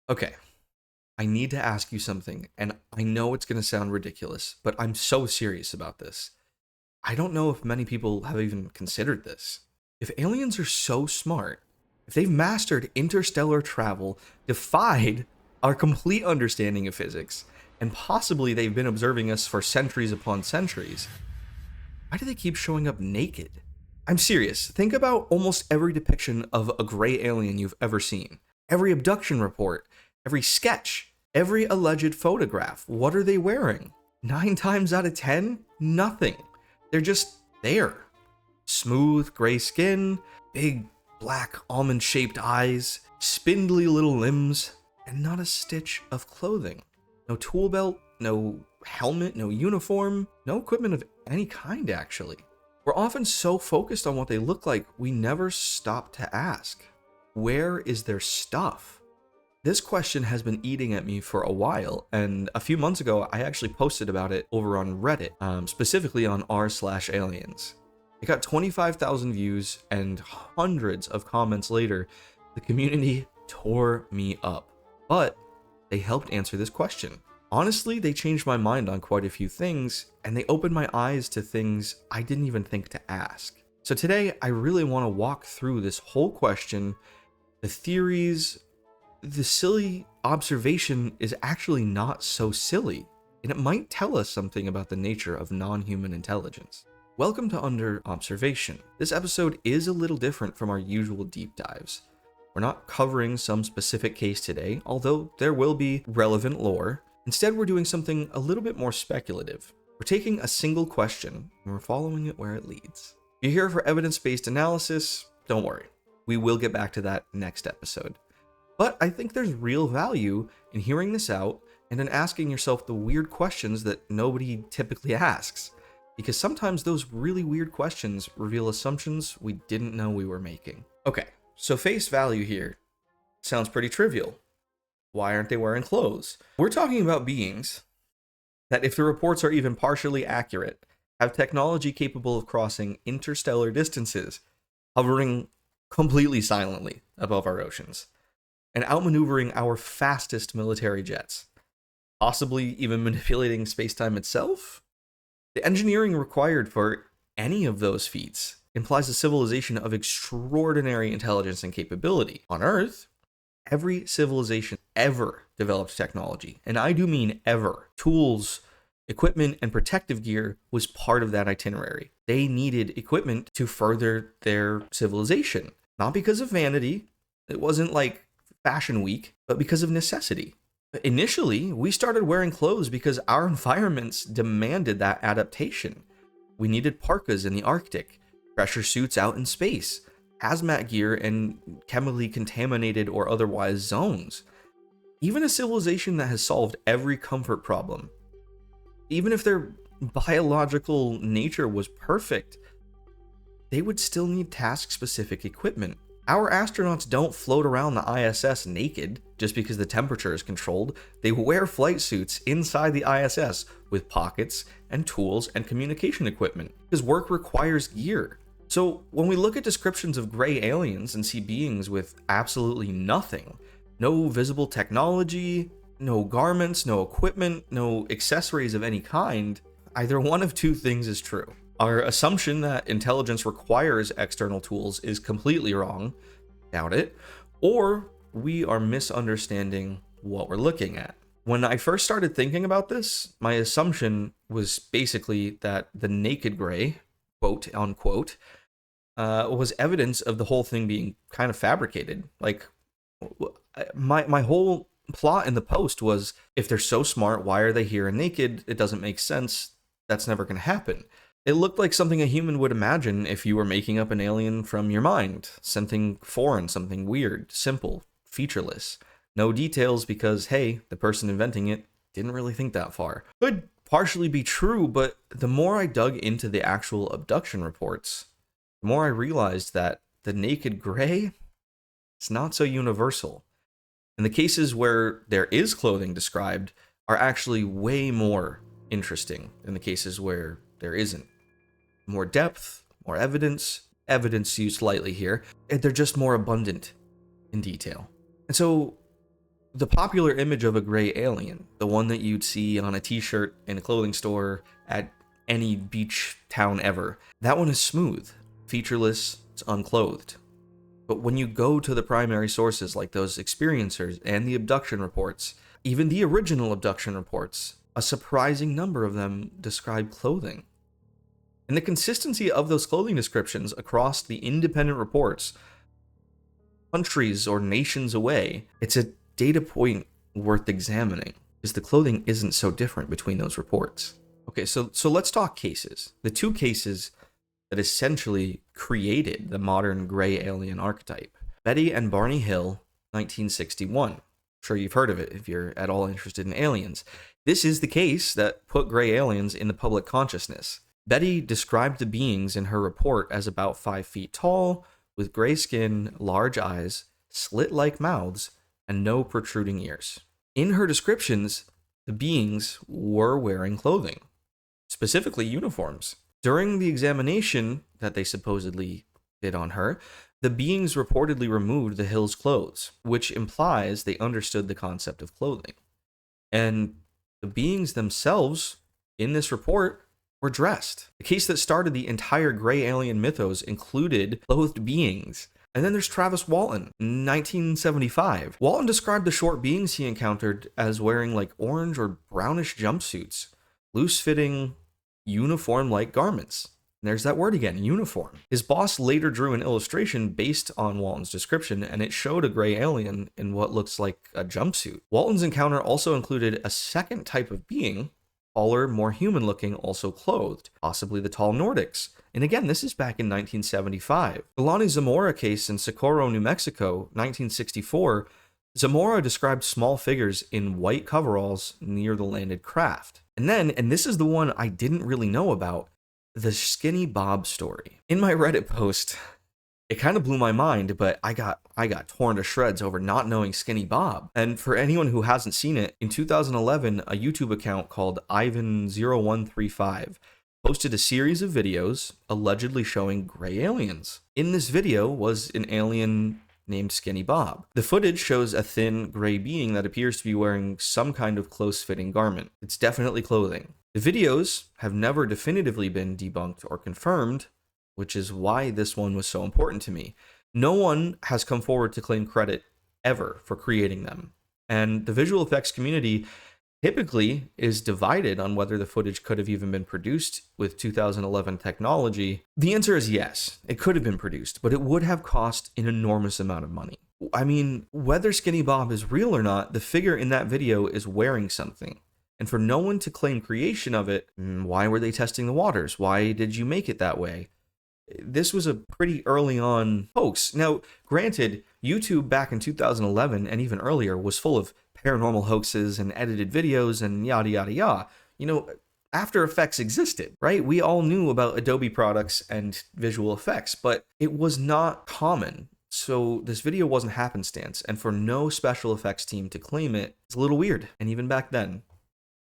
Okay, I need to ask you something, and I know it's going to sound ridiculous, but I'm so serious about this. I don't know if many people have even considered this. If aliens are so smart, if they've mastered interstellar travel, defied our complete understanding of physics, and possibly they've been observing us for centuries upon centuries, why do they keep showing up naked? I'm serious. Think about almost every depiction of a gray alien you've ever seen. Every abduction report, every sketch, every alleged photograph. What are they wearing? 9 times out of 10, nothing. They're just there. Smooth gray skin, big black almond shaped eyes, spindly little limbs, and not a stitch of clothing. No tool belt, no helmet, no uniform, no equipment of any kind, actually. We're often so focused on what they look like, we never stop to ask, where is their stuff? This question has been eating at me for a while, and a few months ago, I actually posted about it over on Reddit, specifically on r/aliens. It got 25,000 views, and hundreds of comments later, the community tore me up. But they helped answer this question. Honestly, they changed my mind on quite a few things, and they opened my eyes to things I didn't even think to ask. So today, I really want to walk through this whole question, the theories. The silly observation is actually not so silly, and it might tell us something about the nature of non-human intelligence. Welcome to Under Observation. This episode is a little different from our usual deep dives. We're not covering some specific case today, although there will be relevant lore. Instead, we're doing something a little bit more speculative. We're taking a single question, and we're following it where it leads. If you're here for evidence-based analysis, don't worry. We will get back to that next episode. But I think there's real value in hearing this out and in asking yourself the weird questions that nobody typically asks. Because sometimes those really weird questions reveal assumptions we didn't know we were making. Okay, so face value here sounds pretty trivial. Why aren't they wearing clothes? We're talking about beings that, if the reports are even partially accurate, have technology capable of crossing interstellar distances, hovering completely silently above our oceans, and outmaneuvering our fastest military jets, possibly even manipulating space-time itself? The engineering required for any of those feats implies a civilization of extraordinary intelligence and capability. On Earth, every civilization ever developed technology, and I do mean ever. Tools, equipment, and protective gear was part of that itinerary. They needed equipment to further their civilization, not because of vanity. It wasn't like Fashion Week, but because of necessity. Initially, we started wearing clothes because our environments demanded that adaptation. We needed parkas in the Arctic, pressure suits out in space, hazmat gear in chemically contaminated or otherwise zones. Even a civilization that has solved every comfort problem, even if their biological nature was perfect, they would still need task-specific equipment. Our astronauts don't float around the ISS naked just because the temperature is controlled. They wear flight suits inside the ISS with pockets and tools and communication equipment, because work requires gear. So when we look at descriptions of gray aliens and see beings with absolutely nothing, no visible technology, no garments, no equipment, no accessories of any kind, either one of two things is true. Our assumption that intelligence requires external tools is completely wrong, doubt it, or we are misunderstanding what we're looking at. When I first started thinking about this, my assumption was basically that the naked gray, quote unquote, was evidence of the whole thing being kind of fabricated. Like, my whole plot in the post was, if they're so smart, why are they here and naked? It doesn't make sense. That's never going to happen. It looked like something a human would imagine if you were making up an alien from your mind. Something foreign, something weird, simple, featureless. No details because, hey, the person inventing it didn't really think that far. Could partially be true, but the more I dug into the actual abduction reports, the more I realized that the naked gray is not so universal. And the cases where there is clothing described are actually way more interesting than the cases where there isn't. More depth, more evidence used lightly here, and they're just more abundant in detail. And so The popular image of a gray alien, the one that you'd see on a t-shirt in a clothing store at any beach town ever, that one is smooth, featureless, it's unclothed. But when you go to the primary sources like those experiencers and the abduction reports, even the original abduction reports, a surprising number of them describe clothing. And the consistency of those clothing descriptions across the independent reports, countries or nations away, it's a data point worth examining, because the clothing isn't so different between those reports. Okay, so let's talk cases. The two cases that essentially created the modern gray alien archetype. Betty and Barney Hill, 1961. I'm sure you've heard of it if you're at all interested in aliens. This is the case that put gray aliens in the public consciousness. Betty described the beings in her report as about 5 feet tall, with gray skin, large eyes, slit-like mouths, and no protruding ears. In her descriptions, the beings were wearing clothing, specifically uniforms. During the examination that they supposedly did on her, the beings reportedly removed the Hills' clothes, which implies they understood the concept of clothing. And the beings themselves, in this report, were dressed. The case that started the entire gray alien mythos included clothed beings. And then there's Travis Walton, 1975. Walton described the short beings he encountered as wearing like orange or brownish jumpsuits, loose-fitting, uniform-like garments. And there's that word again, uniform. His boss later drew an illustration based on Walton's description, and it showed a gray alien in what looks like a jumpsuit. Walton's encounter also included a second type of being, taller, more human-looking, also clothed, possibly the tall Nordics. And again, this is back in 1975. The Lonnie Zamora case in Socorro, New Mexico, 1964, Zamora described small figures in white coveralls near the landed craft. And then, and this is the one I didn't really know about, the Skinny Bob story. In my Reddit post, it kind of blew my mind, but I got torn to shreds over not knowing Skinny Bob. And for anyone who hasn't seen it, in 2011, a YouTube account called Ivan0135 posted a series of videos allegedly showing gray aliens. In this video was an alien named Skinny Bob. The footage shows a thin, gray being that appears to be wearing some kind of close-fitting garment. It's definitely clothing. The videos have never definitively been debunked or confirmed, which is why this one was so important to me. No one has come forward to claim credit ever for creating them. And the visual effects community typically is divided on whether the footage could have even been produced with 2011 technology. The answer is yes, it could have been produced, but it would have cost an enormous amount of money. I mean, whether Skinny Bob is real or not, the figure in that video is wearing something. And for no one to claim creation of it, why were they testing the waters? Why did you make it that way? This was a pretty early on hoax. Now, granted, YouTube back in 2011 and even earlier was full of paranormal hoaxes and edited videos and yada yada yada. You know, After Effects existed, right? We all knew about Adobe products and visual effects, but it was not common. So this video wasn't happenstance, and for no special effects team to claim it, it's a little weird. And even back then,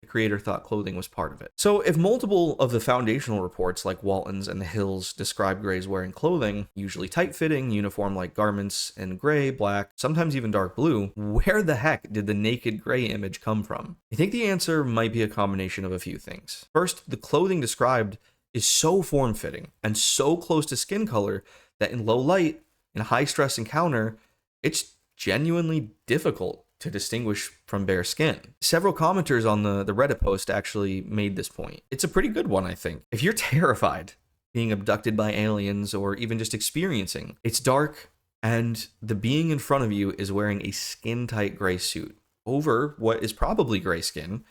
the creator thought clothing was part of it. So if multiple of the foundational reports like Walton's and the Hills describe grays wearing clothing, usually tight-fitting, uniform-like garments in gray, black, sometimes even dark blue, where the heck did the naked gray image come from? I think the answer might be a combination of a few things. First, the clothing described is so form-fitting and so close to skin color that in low light, in a high-stress encounter, it's genuinely difficult to distinguish from bare skin. Several commenters on the Reddit post actually made this point. It's a pretty good one, I think. If you're terrified being abducted by aliens or even just experiencing, it's dark and the being in front of you is wearing a skin-tight gray suit over what is probably gray skin,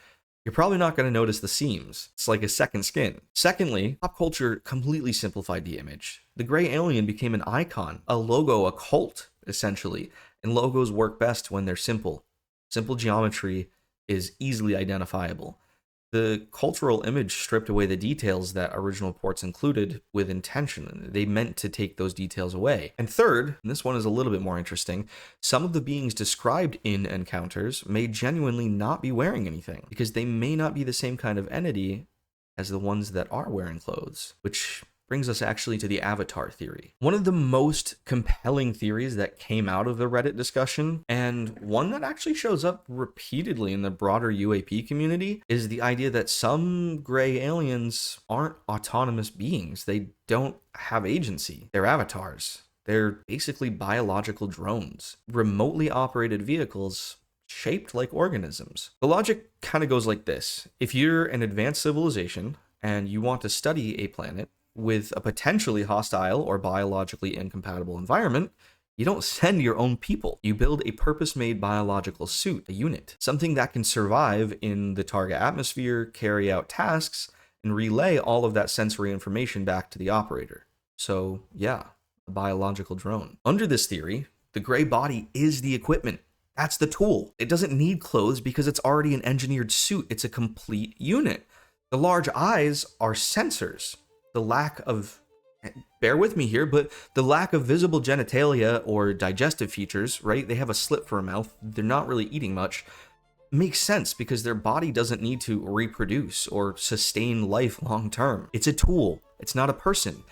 you're probably not going to notice the seams. It's like a second skin. Secondly, pop culture completely simplified the image. The gray alien became an icon, a logo, a cult, essentially. And logos work best when they're simple. Simple geometry is easily identifiable. The cultural image stripped away the details that original reports included with intention. They meant to take those details away. And third, and this one is a little bit more interesting, some of the beings described in encounters may genuinely not be wearing anything, because they may not be the same kind of entity as the ones that are wearing clothes, which brings us actually to the avatar theory. One of the most compelling theories that came out of the Reddit discussion, and one that actually shows up repeatedly in the broader UAP community, is the idea that some gray aliens aren't autonomous beings. They don't have agency. They're avatars. They're basically biological drones, remotely operated vehicles shaped like organisms. The logic kind of goes like this. If you're an advanced civilization and you want to study a planet with a potentially hostile or biologically incompatible environment, you don't send your own people. You build a purpose-made biological suit, a unit, something that can survive in the target atmosphere, carry out tasks, and relay all of that sensory information back to the operator. So yeah, a biological drone. Under this theory, the gray body is the equipment. That's the tool. It doesn't need clothes because it's already an engineered suit. It's a complete unit. The large eyes are sensors. The lack of, bear with me here, but the lack of visible genitalia or digestive features, right? They have a slit for a mouth. They're not really eating much. Makes sense because their body doesn't need to reproduce or sustain life long term. It's a tool. It's not a person.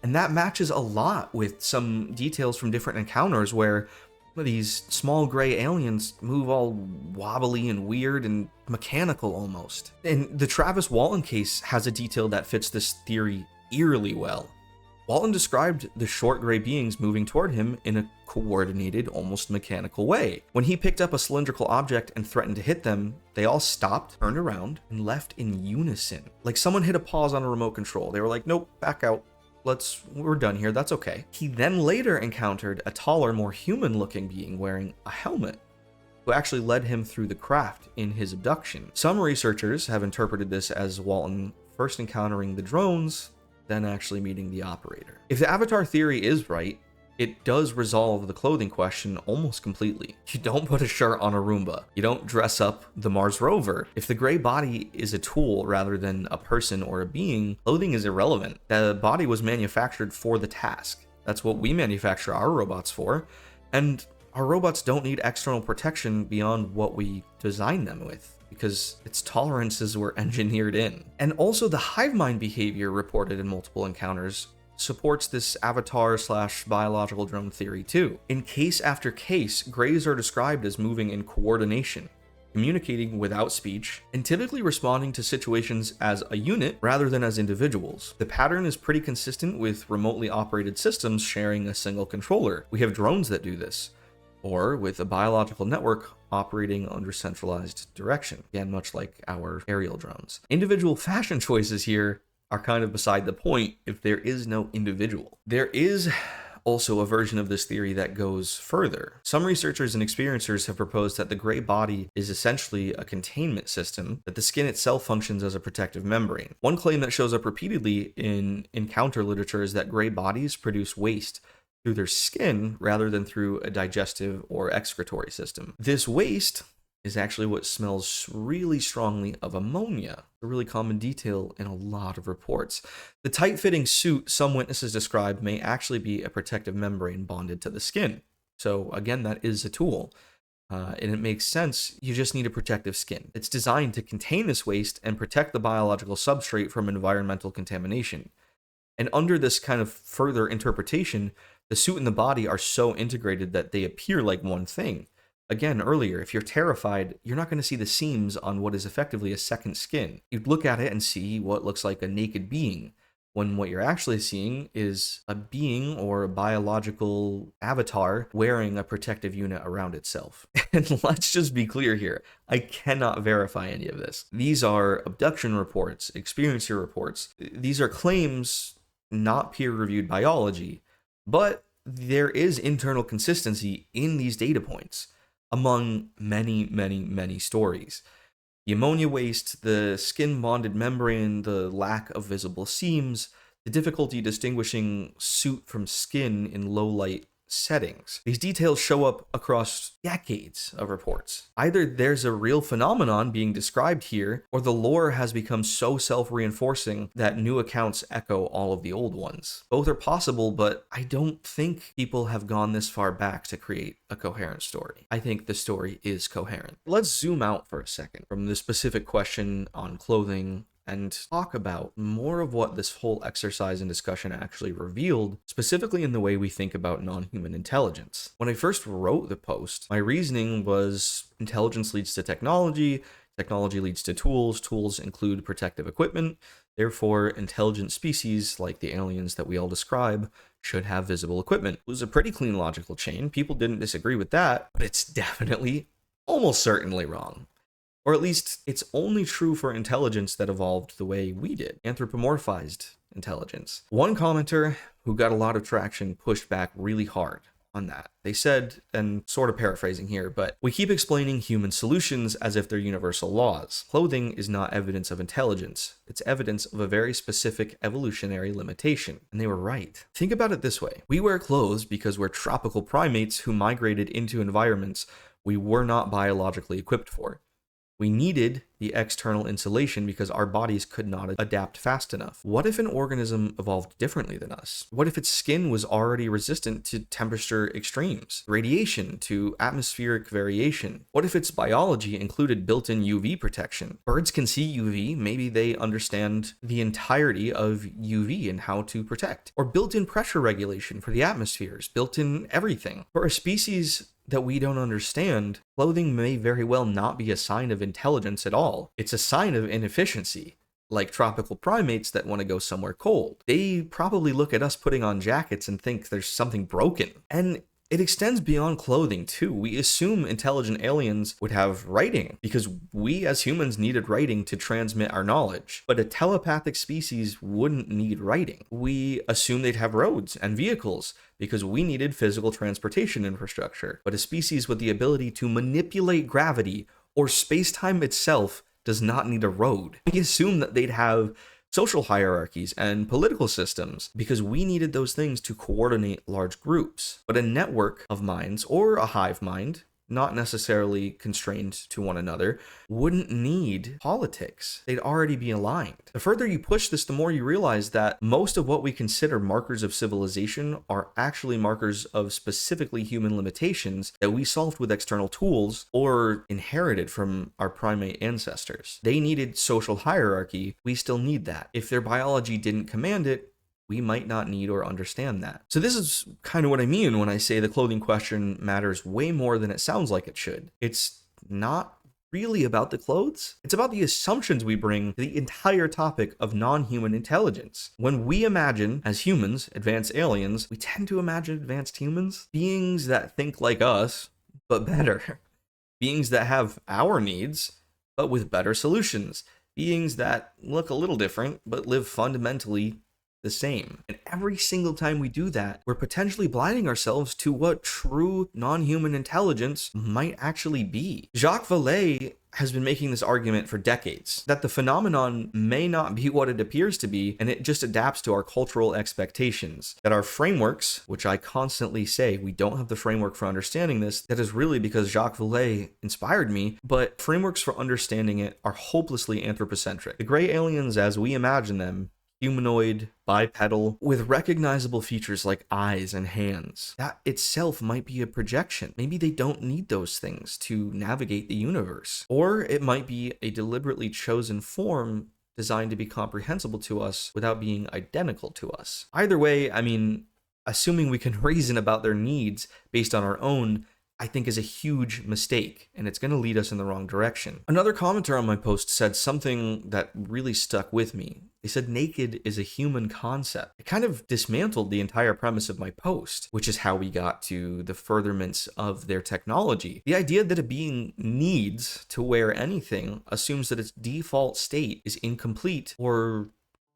And that matches a lot with some details from different encounters where these small gray aliens move all wobbly and weird and mechanical almost. And the Travis Walton case has a detail that fits this theory eerily well. Walton described the short gray beings moving toward him in a coordinated, almost mechanical way. When he picked up a cylindrical object and threatened to hit them, they all stopped, turned around, and left in unison. Like someone hit a pause on a remote control. They were like, nope, back out. We're done here, that's okay. He then later encountered a taller, more human-looking being wearing a helmet, who actually led him through the craft in his abduction. Some researchers have interpreted this as Walton first encountering the drones, then actually meeting the operator. If the avatar theory is right, it does resolve the clothing question almost completely. You don't put a shirt on a Roomba. You don't dress up the Mars rover. If the gray body is a tool rather than a person or a being, clothing is irrelevant. The body was manufactured for the task. That's what we manufacture our robots for. And our robots don't need external protection beyond what we design them with, because its tolerances were engineered in. And also the hive mind behavior reported in multiple encounters supports this avatar/biological drone theory too. In case after case, grays are described as moving in coordination, communicating without speech, and typically responding to situations as a unit rather than as individuals. The pattern is pretty consistent with remotely operated systems sharing a single controller. We have drones that do this, or with a biological network operating under centralized direction, again, much like our aerial drones. Individual fashion choices here are kind of beside the point if there is no individual. There is also a version of this theory that goes further. Some researchers and experiencers have proposed that the gray body is essentially a containment system, that the skin itself functions as a protective membrane. One claim that shows up repeatedly in encounter literature is that gray bodies produce waste through their skin rather than through a digestive or excretory system. This waste is actually what smells really strongly of ammonia, a really common detail in a lot of reports. The tight-fitting suit some witnesses described may actually be a protective membrane bonded to the skin. So again, that is a tool. And it makes sense, you just need a protective skin. It's designed to contain this waste and protect the biological substrate from environmental contamination. And under this kind of further interpretation, the suit and the body are so integrated that they appear like one thing. Again, earlier, if you're terrified, you're not going to see the seams on what is effectively a second skin. You'd look at it and see what looks like a naked being, when what you're actually seeing is a being or a biological avatar wearing a protective unit around itself. And let's just be clear here, I cannot verify any of this. These are abduction reports, experiencer reports. These are claims, not peer-reviewed biology, but there is internal consistency in these data points among many stories. The ammonia waste, the skin-bonded membrane, the lack of visible seams, the difficulty distinguishing suit from skin in low-light settings. These details show up across decades of reports. Either there's a real phenomenon being described here, or the lore has become so self-reinforcing that new accounts echo all of the old ones. Both are possible, but I don't think people have gone this far back to create a coherent story. I think the story is coherent. Let's zoom out for a second from the specific question on clothing and talk about more of what this whole exercise and discussion actually revealed, specifically in the way we think about non-human intelligence. When I first wrote the post, my reasoning was intelligence leads to technology, technology leads to tools, tools include protective equipment, therefore intelligent species like the aliens that we all describe should have visible equipment. It was a pretty clean logical chain. People didn't disagree with that, but it's definitely, almost certainly wrong. Or at least it's only true for intelligence that evolved the way we did, anthropomorphized intelligence. One commenter who got a lot of traction pushed back really hard on that. They said, and sort of paraphrasing here, but we keep explaining human solutions as if they're universal laws. Clothing is not evidence of intelligence. It's evidence of a very specific evolutionary limitation. And they were right. Think about it this way. We wear clothes because we're tropical primates who migrated into environments we were not biologically equipped for. We needed the external insulation because our bodies could not adapt fast enough. What if an organism evolved differently than us? What if its skin was already resistant to temperature extremes, radiation, to atmospheric variation? What if its biology included built-in UV protection? Birds can see UV, maybe they understand the entirety of UV and how to protect. Or built-in pressure regulation for the atmospheres, built-in everything. For a species that we don't understand, clothing may very well not be a sign of intelligence at all. It's a sign of inefficiency. Like tropical primates that want to go somewhere cold. They probably look at us putting on jackets and think there's something broken. And it extends beyond clothing too. We assume intelligent aliens would have writing because we as humans needed writing to transmit our knowledge. But a telepathic species wouldn't need writing. We assume they'd have roads and vehicles because we needed physical transportation infrastructure. But a species with the ability to manipulate gravity or space-time itself does not need a road. We assume that they'd have social hierarchies and political systems because we needed those things to coordinate large groups. But a network of minds, or a hive mind, not necessarily constrained to one another, wouldn't need politics. They'd already be aligned. The further you push this, the more you realize that most of what we consider markers of civilization are actually markers of specifically human limitations that we solved with external tools or inherited from our primate ancestors. They needed social hierarchy. We still need that. If their biology didn't command it, we might not need or understand that. So this is kind of what I mean when I say the clothing question matters way more than it sounds like it should. It's not really about the clothes. It's about the assumptions we bring to the entire topic of non-human intelligence. When we imagine, as humans, advanced aliens, we tend to imagine advanced humans, beings that think like us, but better. Beings that have our needs, but with better solutions. Beings that look a little different, but live fundamentally the same. And every single time we do that, we're potentially blinding ourselves to what true non-human intelligence might actually be. Jacques Vallée has been making this argument for decades, that the phenomenon may not be what it appears to be, and it just adapts to our cultural expectations. That our frameworks, which I constantly say, we don't have the framework for understanding this, that is really because Jacques Vallée inspired me, but frameworks for understanding it are hopelessly anthropocentric. The gray aliens as we imagine them, humanoid, bipedal, with recognizable features like eyes and hands. That itself might be a projection. Maybe they don't need those things to navigate the universe. Or it might be a deliberately chosen form designed to be comprehensible to us without being identical to us. Either way, I mean, assuming we can reason about their needs based on our own, I think is a huge mistake, and it's going to lead us in the wrong direction. Another commenter on my post said something that really stuck with me. They said naked is a human concept. It kind of dismantled the entire premise of my post, which is how we got to the furtherments of their technology. The idea that a being needs to wear anything assumes that its default state is incomplete or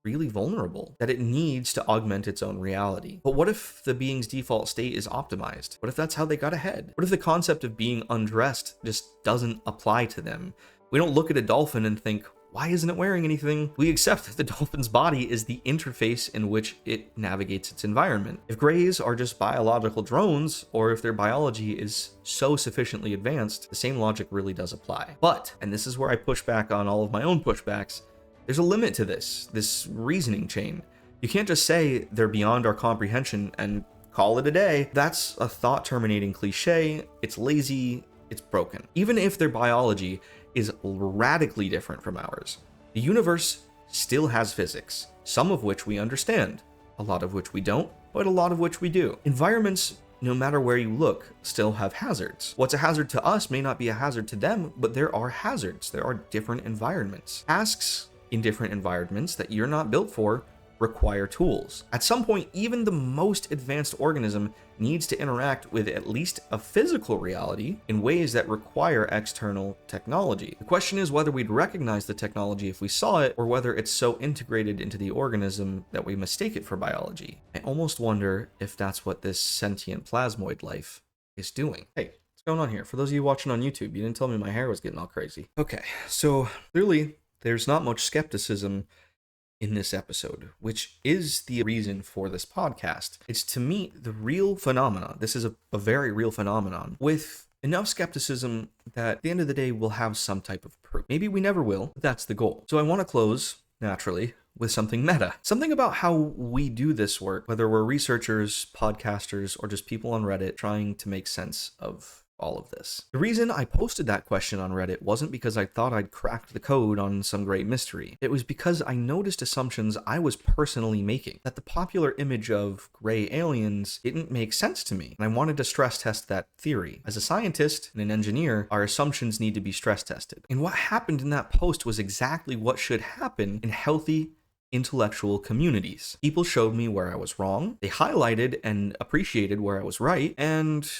really vulnerable, that it needs to augment its own reality. But what if the being's default state is optimized? What if that's how they got ahead? What if the concept of being undressed just doesn't apply to them? We don't look at a dolphin and think, why isn't it wearing anything? We accept that the dolphin's body is the interface in which it navigates its environment. If grays are just biological drones, or if their biology is so sufficiently advanced, the same logic really does apply. But, and this is where I push back on all of my own pushbacks, there's a limit to this reasoning chain. You can't just say they're beyond our comprehension and call it a day. That's a thought-terminating cliche. It's lazy. It's broken. Even if their biology is radically different from ours, the universe still has physics, some of which we understand, a lot of which we don't, but a lot of which we do. Environments, no matter where you look, still have hazards. What's a hazard to us may not be a hazard to them, but there are hazards. There are different environments. Tasks in different environments that you're not built for require tools. At some point, even the most advanced organism needs to interact with at least a physical reality in ways that require external technology. The question is whether we'd recognize the technology if we saw it, or whether it's so integrated into the organism that we mistake it for biology. I almost wonder if that's what this sentient plasmoid life is doing. Hey, what's going on here? For those of you watching on YouTube, you didn't tell me my hair was getting all crazy. Okay, so clearly there's not much skepticism in this episode, which is the reason for this podcast. It's to meet the real phenomena. This is a very real phenomenon with enough skepticism that at the end of the day, we'll have some type of proof. Maybe we never will, but that's the goal. So I want to close, naturally, with something meta. Something about how we do this work, whether we're researchers, podcasters, or just people on Reddit trying to make sense of all of this. The reason I posted that question on Reddit wasn't because I thought I'd cracked the code on some great mystery. It was because I noticed assumptions I was personally making, that the popular image of gray aliens didn't make sense to me, and I wanted to stress test that theory. As a scientist and an engineer, our assumptions need to be stress tested. And what happened in that post was exactly what should happen in healthy intellectual communities. People showed me where I was wrong, they highlighted and appreciated where I was right, and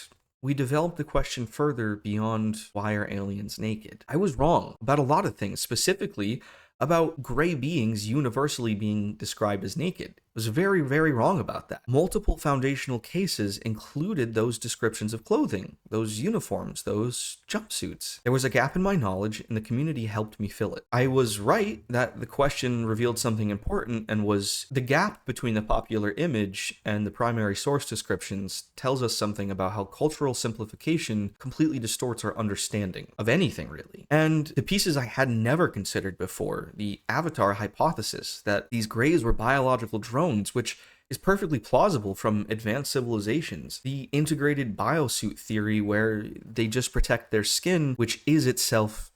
we developed the question further beyond why are aliens naked. I was wrong about a lot of things, specifically about gray beings universally being described as naked. I was very, very wrong about that. Multiple foundational cases included those descriptions of clothing, those uniforms, those jumpsuits. There was a gap in my knowledge, and the community helped me fill it. I was right that the question revealed something important, and was the gap between the popular image and the primary source descriptions tells us something about how cultural simplification completely distorts our understanding of anything, really. And the pieces I had never considered before, the avatar hypothesis that these grays were biological drones, which is perfectly plausible from advanced civilizations. The integrated biosuit theory where they just protect their skin, which is itself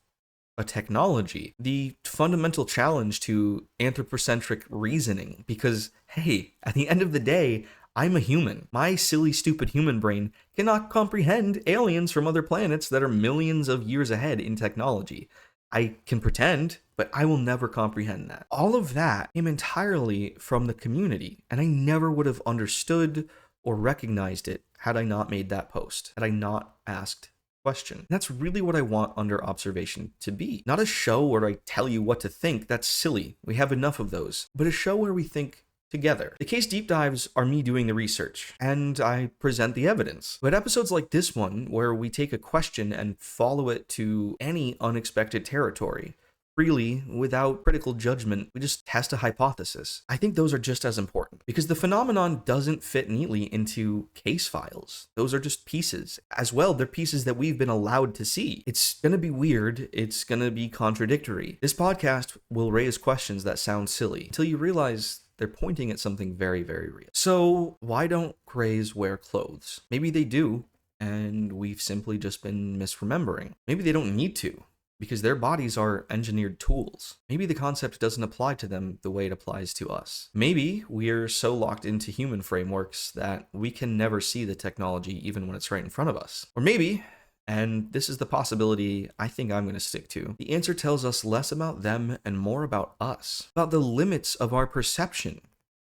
a technology. The fundamental challenge to anthropocentric reasoning, because, hey, at the end of the day, I'm a human. My silly, stupid human brain cannot comprehend aliens from other planets that are millions of years ahead in technology. I can pretend, but I will never comprehend that. All of that came entirely from the community, and I never would have understood or recognized it had I not made that post, had I not asked the question. And that's really what I want Under Observation to be. Not a show where I tell you what to think, that's silly. We have enough of those. But a show where we think together. The case deep dives are me doing the research, and I present the evidence. But episodes like this one, where we take a question and follow it to any unexpected territory, freely, without critical judgment, we just test a hypothesis. I think those are just as important, because the phenomenon doesn't fit neatly into case files. Those are just pieces. As well, they're pieces that we've been allowed to see. It's gonna be weird, it's gonna be contradictory. This podcast will raise questions that sound silly, until you realize they're pointing at something very, very real. So why don't grays wear clothes? Maybe they do, and we've simply just been misremembering. Maybe they don't need to, because their bodies are engineered tools. Maybe the concept doesn't apply to them the way it applies to us. Maybe we're so locked into human frameworks that we can never see the technology even when it's right in front of us. Or maybe, and this is the possibility I think I'm going to stick to, the answer tells us less about them and more about us, about the limits of our perception.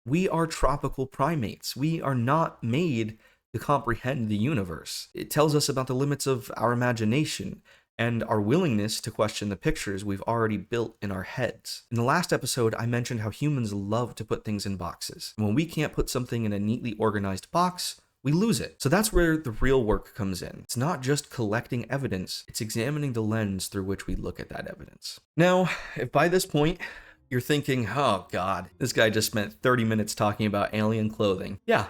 We are tropical primates. We are not made to comprehend the universe. It tells us about the limits of our imagination and our willingness to question the pictures we've already built in our heads. In the last episode, I mentioned how humans love to put things in boxes. And when we can't put something in a neatly organized box, we lose it. So that's where the real work comes in. It's not just collecting evidence, it's examining the lens through which we look at that evidence. Now, if by this point you're thinking, oh God, this guy just spent 30 minutes talking about alien clothing. Yeah,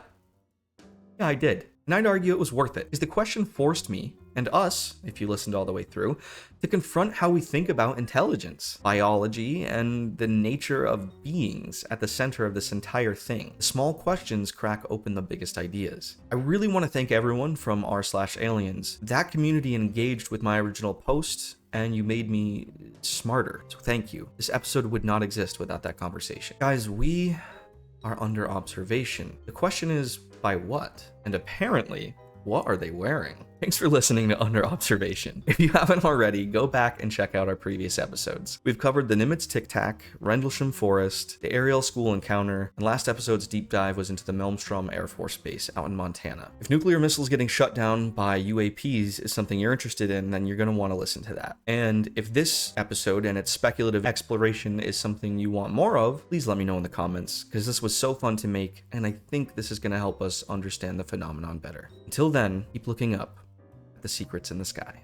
I did. And I'd argue it was worth it, because the question forced me, and us, if you listened all the way through, to confront how we think about intelligence, biology, and the nature of beings at the center of this entire thing. The small questions crack open the biggest ideas. I really want to thank everyone from r/aliens. That community engaged with my original post and you made me smarter. So thank you. This episode would not exist without that conversation. Guys, we are under observation. The question is, by what? And apparently, what are they wearing? Thanks for listening to Under Observation. If you haven't already, go back and check out our previous episodes. We've covered the Nimitz Tic Tac, Rendlesham Forest, the Ariel School encounter, and last episode's deep dive was into the Malmstrom Air Force Base out in Montana. If nuclear missiles getting shut down by UAPs is something you're interested in, then you're going to want to listen to that. And if this episode and its speculative exploration is something you want more of, please let me know in the comments, because this was so fun to make, and I think this is going to help us understand the phenomenon better. Until then, keep looking up at the secrets in the sky.